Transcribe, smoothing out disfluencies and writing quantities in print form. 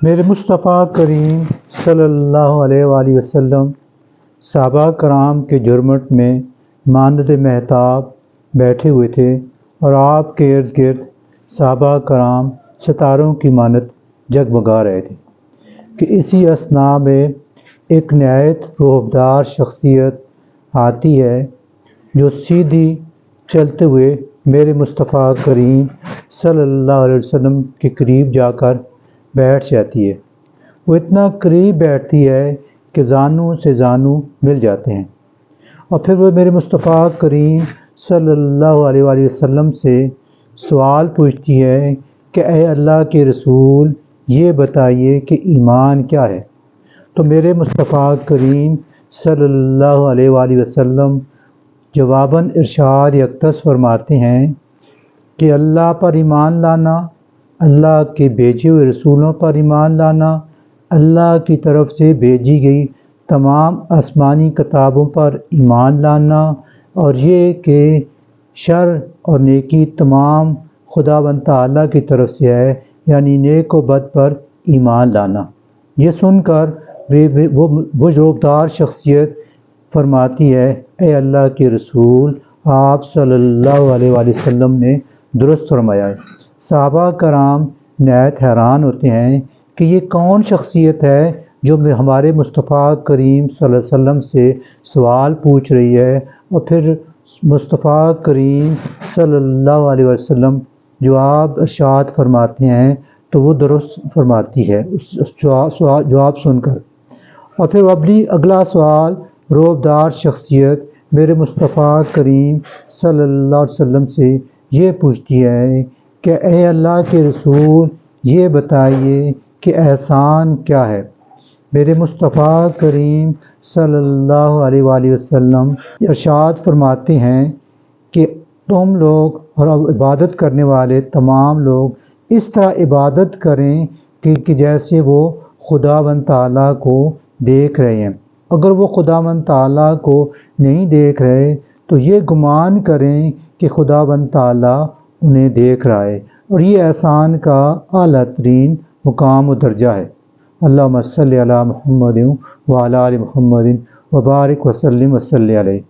میرے مصطفیٰ کریم صلی اللہ علیہ وآلہ وسلم صحابہ کرام کے جرمٹ میں مانند مہتاب بیٹھے ہوئے تھے اور آپ کے ارد گرد صحابہ کرام ستاروں کی مانند جگمگا رہے تھے کہ اسی اثناء میں ایک نہایت روحدار شخصیت آتی ہے جو سیدھی چلتے ہوئے میرے مصطفیٰ کریم صلی اللہ علیہ وسلم کے قریب جا کر بیٹھ جاتی ہے۔ وہ اتنا قریب بیٹھتی ہے کہ زانوں سے زانوں مل جاتے ہیں، اور پھر وہ میرے مصطفیٰ کریم صلی اللہ علیہ وآلہ وسلم سے سوال پوچھتی ہے کہ اے اللہ کے رسول، یہ بتائیے کہ ایمان کیا ہے؟ تو میرے مصطفیٰ کریم صلی اللہ علیہ وآلہ وسلم جواباً ارشاد یکتس فرماتے ہیں کہ اللہ پر ایمان لانا، اللہ کے بھیجے ہوئے رسولوں پر ایمان لانا، اللہ کی طرف سے بھیجی گئی تمام آسمانی کتابوں پر ایمان لانا، اور یہ کہ شر اور نیکی تمام خداوند تعالیٰ کی طرف سے ہے، یعنی نیک و بد پر ایمان لانا۔ یہ سن کر وہ روبدار شخصیت فرماتی ہے اے اللہ کے رسول، آپ صلی اللہ علیہ وآلہ وسلم نے درست فرمایا ہے۔ صحابہ کرام نہایت حیران ہوتے ہیں کہ یہ کون شخصیت ہے جو ہمارے مصطفیٰ کریم صلی اللہ علیہ وسلم سے سوال پوچھ رہی ہے، اور پھر مصطفیٰ کریم صلی اللہ علیہ وسلم جواب ارشاد فرماتے ہیں تو وہ درست فرماتی ہے اس جواب سن کر۔ اور پھر اگلا سوال روبدار شخصیت میرے مصطفیٰ کریم صلی اللہ علیہ وسلم سے یہ پوچھتی ہے کہ اے اللہ کے رسول، یہ بتائیے کہ احسان کیا ہے؟ میرے مصطفیٰ کریم صلی اللہ علیہ وآلہ وسلم ارشاد فرماتے ہیں کہ تم لوگ اور عبادت کرنے والے تمام لوگ اس طرح عبادت کریں کہ جیسے وہ خداوند تعالیٰ کو دیکھ رہے ہیں۔ اگر وہ خداوند تعالیٰ کو نہیں دیکھ رہے تو یہ گمان کریں کہ خداوند تعالیٰ انہیں دیکھ رہا ہے، اور یہ احسان کا اعلیٰ ترین مقام و درجہ ہے۔ اللہم صلی علی محمد وعلی آل محمد وبارک وسلم وصلی علیہ۔